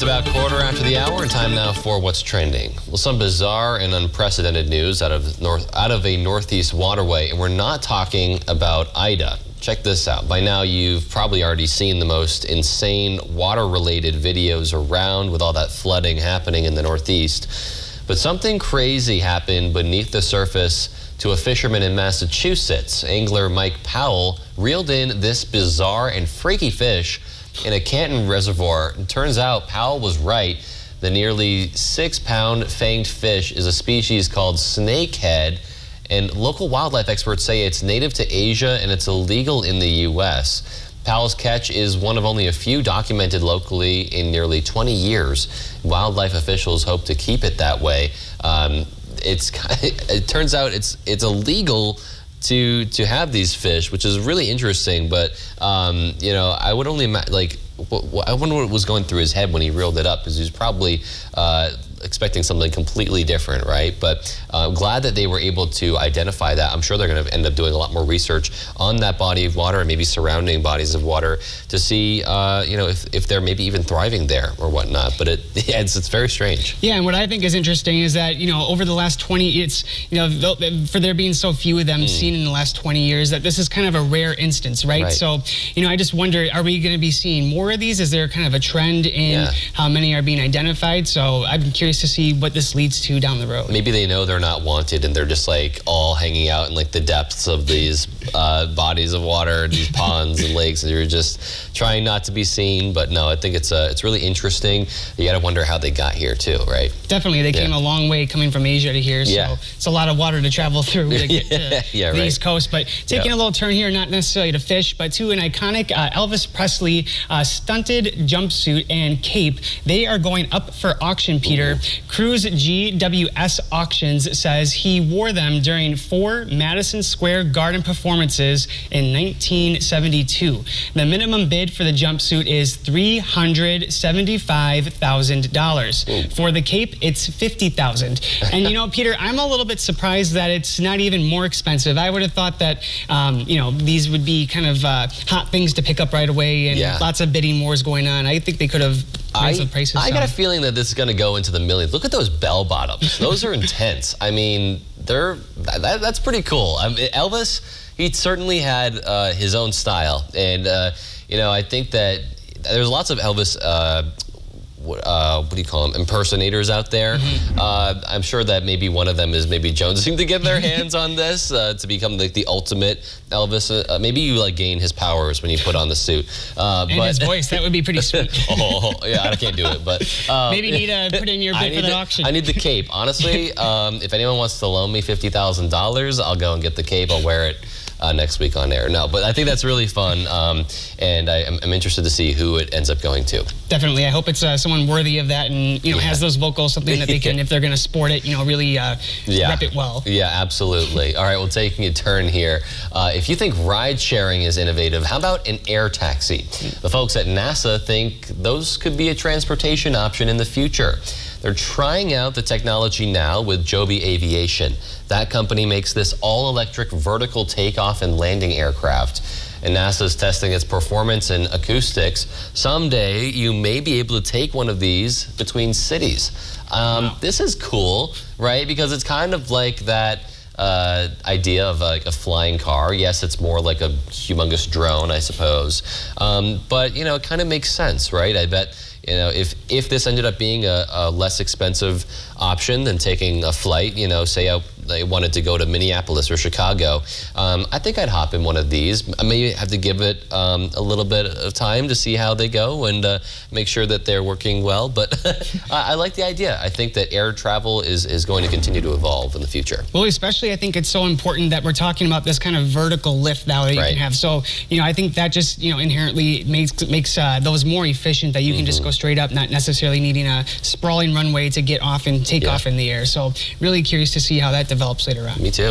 It's about quarter after the hour and time now for What's Trending. Well, some bizarre and unprecedented news out of a Northeast waterway, and we're not talking about Ida. Check this out. By now, you've probably already seen the most insane water-related videos around with all that flooding happening in the Northeast. But something crazy happened beneath the surface to a fisherman in Massachusetts. Angler Mike Powell reeled in this bizarre and freaky fish in a Canton reservoir. It turns out Powell was right. The nearly 6-pound fanged fish is a species called snakehead, and local wildlife experts say it's native to Asia and it's illegal in the U.S. Powell's catch is one of only a few documented locally in nearly 20 years. Wildlife officials hope to keep it that way. It turns out it's illegal to have these fish, which is really interesting. But you know, I would only I wonder what was going through his head when he reeled it up, because he was probably expecting something completely different, right? But I'm glad that they were able to identify that. I'm sure they're going to end up doing a lot more research on that body of water and maybe surrounding bodies of water to see, you know, if they're maybe even thriving there or whatnot. But it's very strange. Yeah, and what I think is interesting is that, you know, over the last 20, for there being so few of them seen in the last 20 years, that this is kind of a rare instance, right? So, you know, I just wonder, are we going to be seeing more of these? Is there kind of a trend in how many are being identified? So I'm curious to see what this leads to down the road. Maybe they know they're not wanted and they're just like all hanging out in like the depths of these bodies of water, these ponds and lakes, and you're just trying not to be seen. But no, I think it's really interesting. You got to wonder how they got here too, right? Definitely, they came a long way coming from Asia to here, so it's a lot of water to travel through to get to the East Coast. But taking a little turn here, not necessarily to fish, but to an iconic Elvis Presley stunted jumpsuit and cape. They are going up for auction, Peter. Cruise GWS Auctions says he wore them during 4 Madison Square Garden performances in 1972. The minimum bid for the jumpsuit is $375,000. For the cape, it's $50,000. And you know, Peter, I'm a little bit surprised that it's not even more expensive. I would have thought that, you know, these would be kind of hot things to pick up right away, and lots of bidding wars going on. I think they could have raised the prices. I got a feeling that this is going to go into the millions. Look at those bell bottoms. Those are intense. I mean, that's pretty cool. Elvis, he certainly had his own style, and you know, I think that there's lots of Elvis what do you call them, impersonators out there. I'm sure that maybe one of them is maybe jonesing to get their hands on this to become like the ultimate Elvis. Maybe you like gain his powers when you put on the suit. And his voice, that would be pretty sweet. Oh, yeah, I can't do it, but maybe need to put in your bid for the auction. I need the cape. Honestly, if anyone wants to loan me $50,000, I'll go and get the cape. I'll wear it next week on air. No, but I think that's really fun, and I'm interested to see who it ends up going to. Definitely. I hope it's someone worthy of that, and you know, has those vocals, something that they can, if they're going to sport it, you know, really rep it well. Yeah, absolutely. All right, well, taking a turn here. If you think ride sharing is innovative, how about an air taxi? The folks at NASA think those could be a transportation option in the future. They're trying out the technology now with Joby Aviation. That company makes this all-electric vertical takeoff and landing aircraft. And NASA's testing its performance and acoustics. Someday, you may be able to take one of these between cities. This is cool, right? Because it's kind of like that idea of like a flying car. Yes, it's more like a humongous drone, I suppose. But, you know, it kind of makes sense, right? I bet, you know, if this ended up being a less expensive option than taking a flight, you know, say I wanted to go to Minneapolis or Chicago, I think I'd hop in one of these. I may have to give it a little bit of time to see how they go and make sure that they're working well. But I like the idea. I think that air travel is going to continue to evolve in the future. Well, especially I think it's so important that we're talking about this kind of vertical lift now that you can have. So, you know, I think that just, you know, inherently makes those more efficient, that you can just go straight up, not necessarily needing a sprawling runway to get off and take off in the air. So really curious to see how that develops later on. Me too.